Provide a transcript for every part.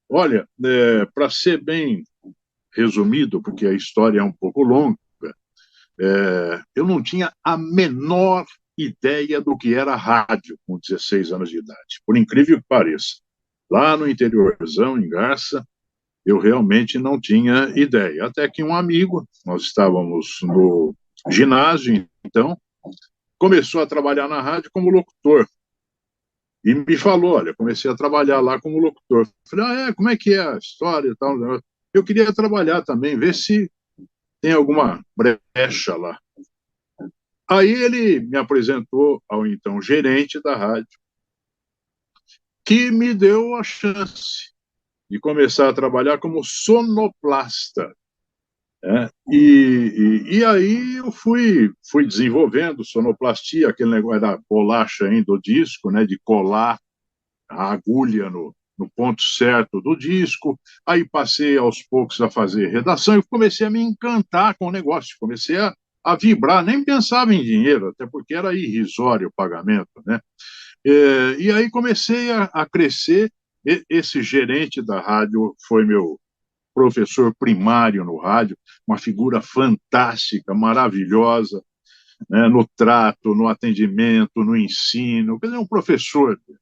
Olha, para ser bem resumido, porque a história é um pouco longa, eu não tinha a menor ideia do que era rádio com 16 anos de idade, por incrível que pareça. Lá no interiorzão, em Garça, eu realmente não tinha ideia. Até que um amigo, nós estávamos no ginásio, então, começou a trabalhar na rádio como locutor. E me falou, olha, comecei a trabalhar lá como locutor. Falei, como é que é a história e tal? Eu queria trabalhar também, ver se tem alguma brecha lá. Aí ele me apresentou ao então gerente da rádio, que me deu a chance de começar a trabalhar como sonoplasta. Né? E aí eu fui desenvolvendo sonoplastia, aquele negócio da bolacha ainda do disco, né, de colar a agulha no ponto certo do disco. Aí passei aos poucos a fazer redação e comecei a me encantar com o negócio, comecei a vibrar, nem pensava em dinheiro, até porque era irrisório o pagamento, né? E aí comecei a crescer. Esse gerente da rádio foi meu professor primário no rádio, uma figura fantástica, maravilhosa, né, no trato, no atendimento, no ensino, quer dizer, um professor mesmo.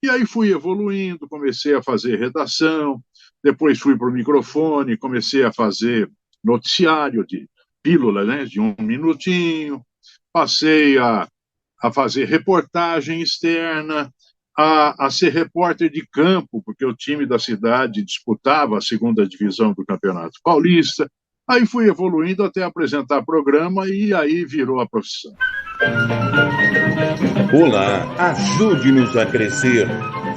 E aí fui evoluindo, comecei a fazer redação, depois fui para o microfone, comecei a fazer noticiário de pílula, né, de um minutinho, passei a fazer reportagem externa, a ser repórter de campo, porque o time da cidade disputava a segunda divisão do Campeonato Paulista. Aí fui evoluindo até apresentar programa e aí virou a profissão. Olá, ajude-nos a crescer.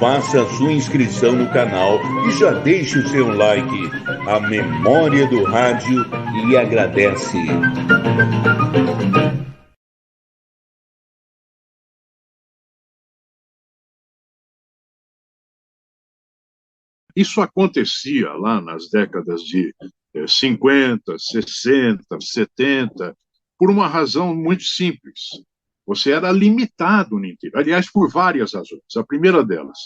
Faça a sua inscrição no canal e já deixe o seu like. A Memória do Rádio lhe agradece. Isso acontecia lá nas décadas de 50, 60, 70, por uma razão muito simples. Você era limitado no interior. Aliás, por várias razões. A primeira delas,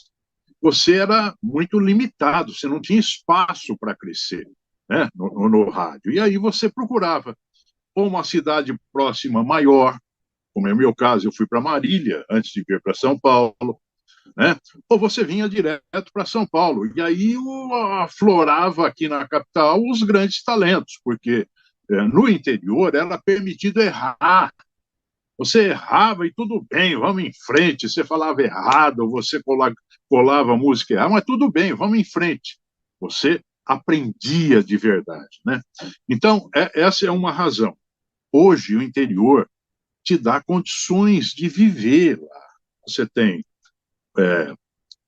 você era muito limitado, você não tinha espaço para crescer, né, no rádio. E aí você procurava ou uma cidade próxima maior, como é o meu caso, eu fui para Marília antes de vir para São Paulo, né? Ou você vinha direto para São Paulo. E aí aflorava aqui na capital os grandes talentos, porque no interior era permitido errar. Você errava e tudo bem, vamos em frente. Você falava errado, você colava a música errada, mas tudo bem, vamos em frente. Você aprendia de verdade, né? Então, essa é uma razão. Hoje, o interior te dá condições de viver lá. Você tem é,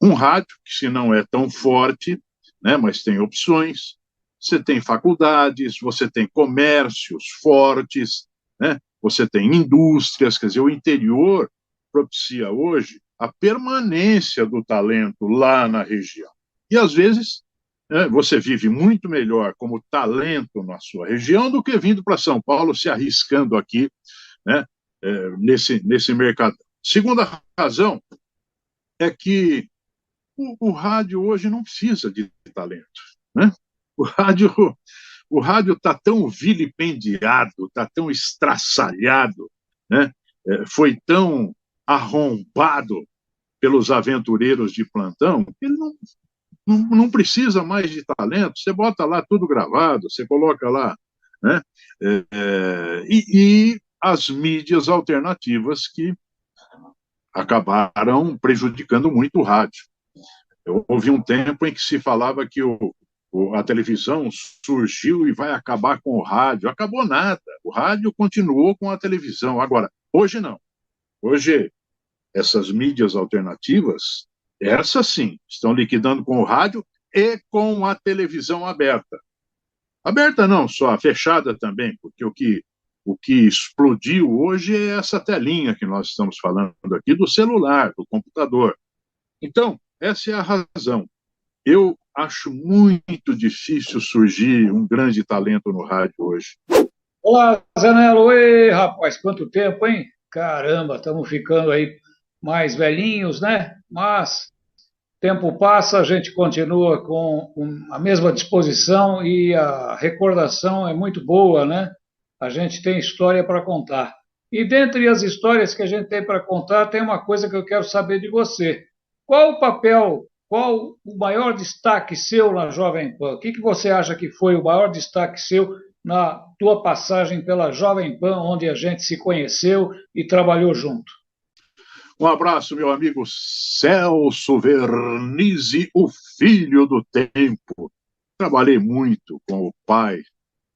um rádio, que se não é tão forte, né, mas tem opções. Você tem faculdades, você tem comércios fortes, né? Você tem indústrias, quer dizer, o interior propicia hoje a permanência do talento lá na região. E às vezes você vive muito melhor como talento na sua região do que vindo para São Paulo se arriscando aqui, né, nesse mercado. Segunda razão é que o rádio hoje não precisa de talento, né? O rádio o rádio está tão vilipendiado, está tão estraçalhado, né? Foi tão arrombado pelos aventureiros de plantão que ele não precisa mais de talento. Você bota lá tudo gravado, você coloca lá, né? E as mídias alternativas que acabaram prejudicando muito o rádio. Houve um tempo em que se falava que a televisão surgiu e vai acabar com o rádio. Acabou nada. O rádio continuou com a televisão. Agora, hoje não. Hoje, essas mídias alternativas, essas sim, estão liquidando com o rádio e com a televisão aberta. Aberta não só, fechada também, porque o que explodiu hoje é essa telinha que nós estamos falando aqui do celular, do computador. Então, essa é a razão. Eu acho muito difícil surgir um grande talento no rádio hoje. Olá, Zanello. Oi, rapaz, quanto tempo, hein? Caramba, estamos ficando aí mais velhinhos, né? Mas tempo passa, a gente continua com a mesma disposição e a recordação é muito boa, né? A gente tem história para contar. E dentre as histórias que a gente tem para contar, tem uma coisa que eu quero saber de você. Qual o papel, qual o maior destaque seu na Jovem Pan? O que você acha que foi o maior destaque seu na tua passagem pela Jovem Pan, onde a gente se conheceu e trabalhou junto? Um abraço, meu amigo Celso Vernizzi, o filho do tempo. Trabalhei muito com o pai,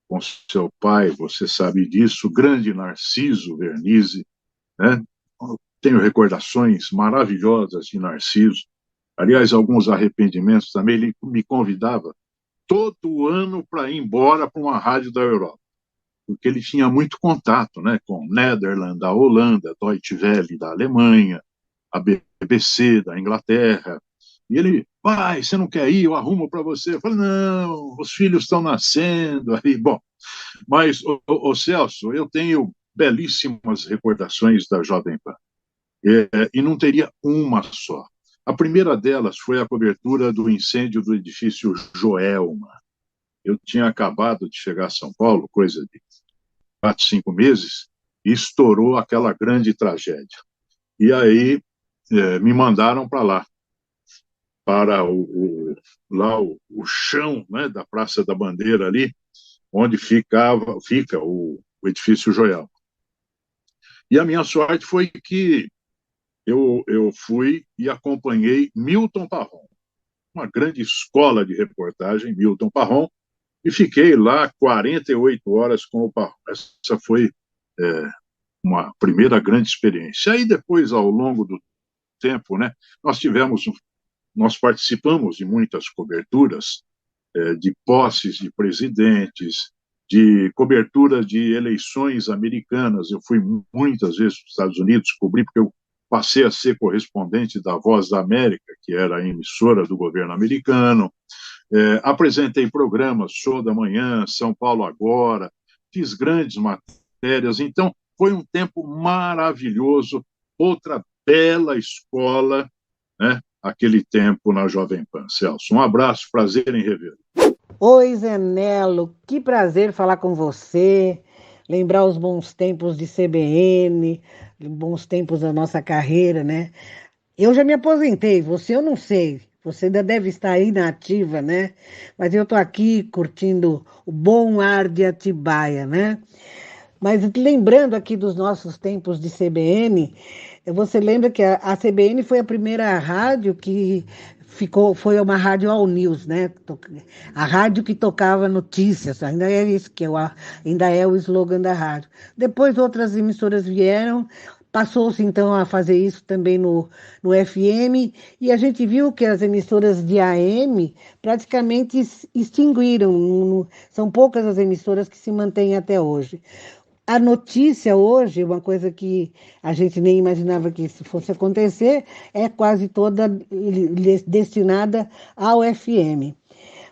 com seu pai, você sabe disso, o grande Narciso Vernizzi, né? Tenho recordações maravilhosas de Narciso. Aliás, alguns arrependimentos também. Ele me convidava todo ano para ir embora para uma rádio da Europa, porque ele tinha muito contato, né, com Nederland, da Holanda, Deutsche Welle, da Alemanha, a BBC, da Inglaterra. E ele, pai, você não quer ir? Eu arrumo para você. Eu falei, não, os filhos estão nascendo. Aí, bom, mas, Celso, eu tenho belíssimas recordações da Jovem Pan. E não teria uma só. A primeira delas foi a cobertura do incêndio do edifício Joelma. Eu tinha acabado de chegar a São Paulo, coisa de 4, 5 meses, e estourou aquela grande tragédia. E aí me mandaram para lá, para o chão, né, da Praça da Bandeira ali, onde fica o edifício Joelma. E a minha sorte foi que eu fui e acompanhei Milton Parron, uma grande escola de reportagem, Milton Parron, e fiquei lá 48 horas com o Parron. Essa foi uma primeira grande experiência. Aí depois, ao longo do tempo, né, nós participamos de muitas coberturas de posses de presidentes, de cobertura de eleições americanas. Eu fui muitas vezes para os Estados Unidos cobrir, porque eu passei a ser correspondente da Voz da América, que era a emissora do governo americano. Apresentei programas, Show da Manhã, São Paulo Agora, fiz grandes matérias. Então, foi um tempo maravilhoso, outra bela escola, né? Aquele tempo na Jovem Pan. Celso, um abraço, prazer em revê-lo. Oi, Zé Nelo, que prazer falar com você, lembrar os bons tempos de CBN, bons tempos da nossa carreira, né? Eu já me aposentei, você eu não sei, você ainda deve estar aí na ativa, né? Mas eu tô aqui curtindo o bom ar de Atibaia, né? Mas lembrando aqui dos nossos tempos de CBN, você lembra que a CBN foi a primeira rádio que foi uma rádio all news, né? A rádio que tocava notícias, ainda é isso ainda é o slogan da rádio. Depois outras emissoras vieram, passou-se então a fazer isso também no FM, e a gente viu que as emissoras de AM praticamente extinguiram, são poucas as emissoras que se mantêm até hoje. A notícia hoje, uma coisa que a gente nem imaginava que isso fosse acontecer, é quase toda destinada ao FM.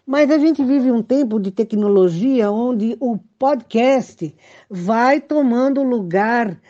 Mas a gente vive um tempo de tecnologia onde o podcast vai tomando o lugar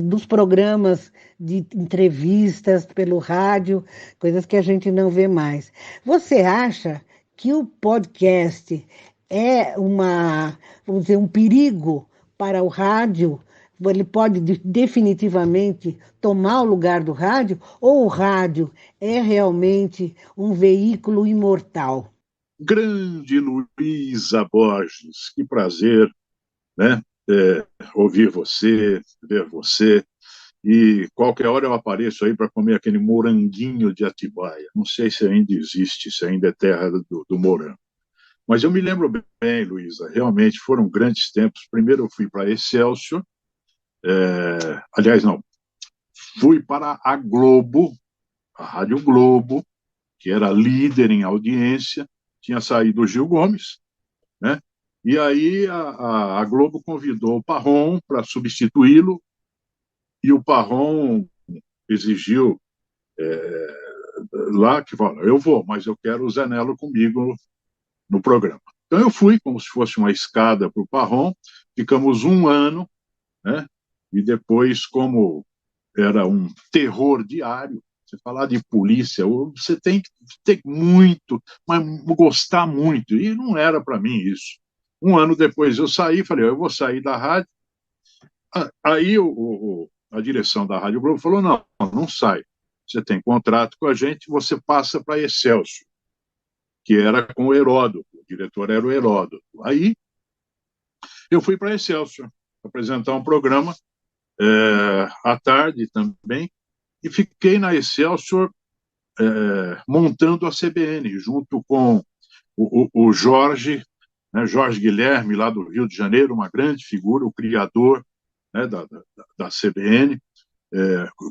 dos programas de entrevistas pelo rádio, coisas que a gente não vê mais. Você acha que o podcast é vamos dizer, um perigo para o rádio? Ele pode definitivamente tomar o lugar do rádio, ou o rádio é realmente um veículo imortal? Grande Luísa Borges, que prazer, né? Ouvir você, ver você. E qualquer hora eu apareço aí para comer aquele moranguinho de Atibaia. Não sei se ainda existe, se ainda é terra do morango. Mas eu me lembro bem, Luísa, realmente foram grandes tempos. Primeiro eu fui para Excelsior, aliás, não, fui para a Globo, a Rádio Globo, que era líder em audiência, tinha saído o Gil Gomes, né? E aí a Globo convidou o Parron para substituí-lo, e o Parron exigiu lá que falou, eu vou, mas eu quero o Zanello comigo no programa. Então eu fui como se fosse uma escada para o Parron, ficamos um ano, né? E depois, como era um terror diário, Você falar de polícia, você tem que ter muito, mas gostar muito. E não era para mim isso. Um ano depois eu saí, falei, eu vou sair da rádio. Aí a direção da Rádio Globo falou, não, não sai. Você tem contrato com a gente, você passa para Excelsior, que era com o Heródoto. O diretor era o Heródoto. Aí eu fui para Excelsior apresentar um programa à tarde também, e fiquei na Excelsior montando a CBN, junto com o Jorge, né, Jorge Guilherme, lá do Rio de Janeiro, uma grande figura, o criador, né, da CBN,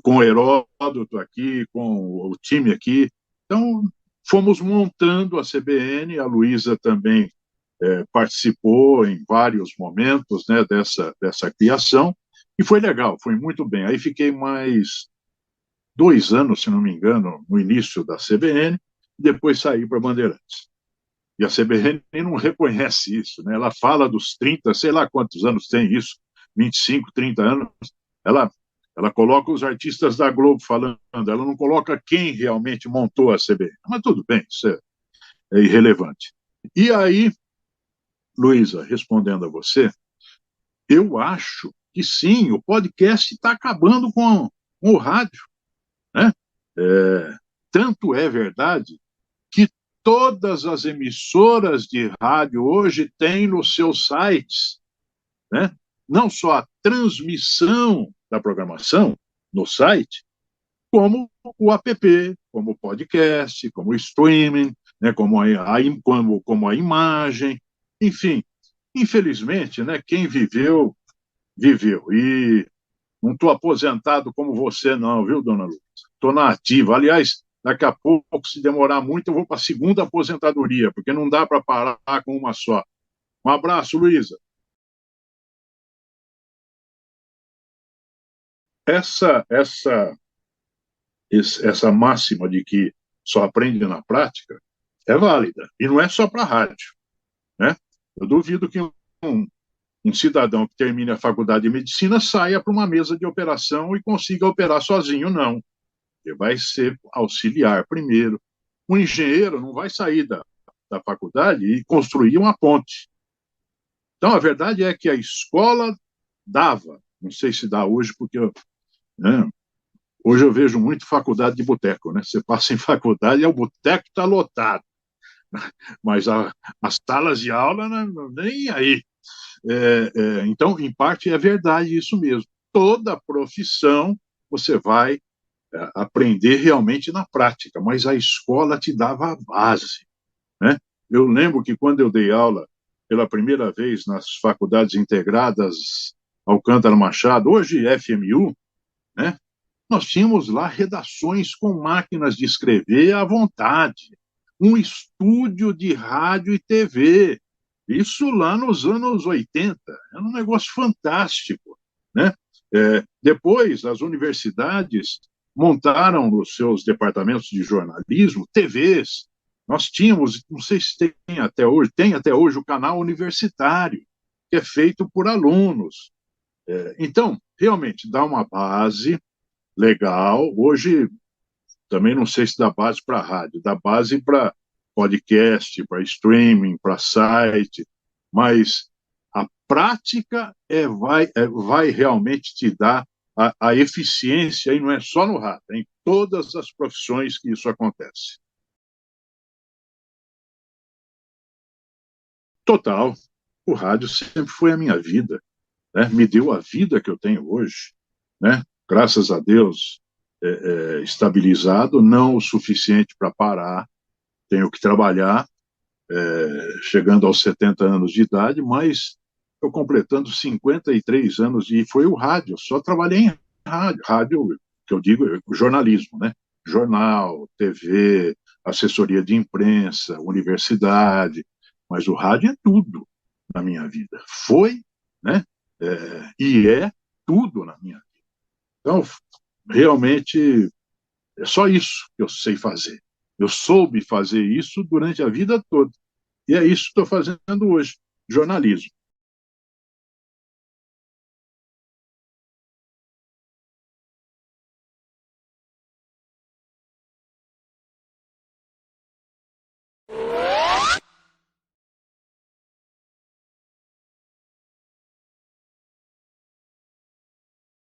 com o Heródoto aqui, com o time aqui. Então, fomos montando a CBN, a Luísa também participou em vários momentos, né, dessa criação, e foi legal, foi muito bem. Aí fiquei mais 2 anos, se não me engano, no início da CBN, depois saí para Bandeirantes. E a CBN não reconhece isso, né? Ela fala dos 30, sei lá quantos anos tem isso, 25, 30 anos, ela coloca os artistas da Globo falando, ela não coloca quem realmente montou a CBN. Mas tudo bem, isso é irrelevante. E aí, Luísa, respondendo a você, eu acho que sim, o podcast está acabando com o rádio, né? Tanto é verdade que todas as emissoras de rádio hoje têm nos seus sites, né, não só a transmissão da programação no site, como o app, como o podcast, como o streaming, né, como a imagem, enfim. Infelizmente, né, quem viveu, viveu. E não estou aposentado como você não, viu, dona Luísa? Estou na ativa. Aliás, daqui a pouco, se demorar muito, eu vou para a segunda aposentadoria, porque não dá para parar com uma só. Um abraço, Luísa. Essa máxima de que só aprende na prática é válida. E não é só para a rádio, né? Eu duvido que um cidadão que termine a faculdade de medicina saia para uma mesa de operação e consiga operar sozinho, não. Ele vai ser auxiliar primeiro. Um engenheiro não vai sair da faculdade e construir uma ponte. Então, a verdade é que a escola dava, não sei se dá hoje, porque né, hoje eu vejo muito faculdade de boteco, né? Você passa em faculdade e o boteco está lotado, mas as salas de aula nem aí. Então, em parte, é verdade isso mesmo. Toda profissão você vai aprender realmente na prática, mas a escola te dava a base, né? Eu lembro que quando eu dei aula pela primeira vez nas faculdades integradas Alcântara Machado, hoje FMU, né? Nós tínhamos lá redações com máquinas de escrever à vontade, um estúdio de rádio e TV, isso lá nos anos 80, era um negócio fantástico, né? Depois, as universidades montaram os seus departamentos de jornalismo, TVs. Nós tínhamos, não sei se tem até hoje o canal universitário, que é feito por alunos. Então, realmente, dá uma base legal. Hoje, também não sei se dá base para rádio, dá base para podcast, para streaming, para site, mas a prática vai realmente te dar a eficiência, e não é só no rádio, é em todas as profissões que isso acontece. Total. O rádio sempre foi a minha vida, né? Me deu a vida que eu tenho hoje, né? Graças a Deus, estabilizado, não o suficiente para parar, tenho que trabalhar, chegando aos 70 anos de idade, mas estou completando 53 anos e foi o rádio, só trabalhei em rádio, que eu digo, jornalismo, né? Jornal, TV, assessoria de imprensa, universidade, mas o rádio é tudo na minha vida. Foi, né? E é tudo na minha vida. Então, realmente, é só isso que eu sei fazer. Eu soube fazer isso durante a vida toda. E é isso que estou fazendo hoje, jornalismo.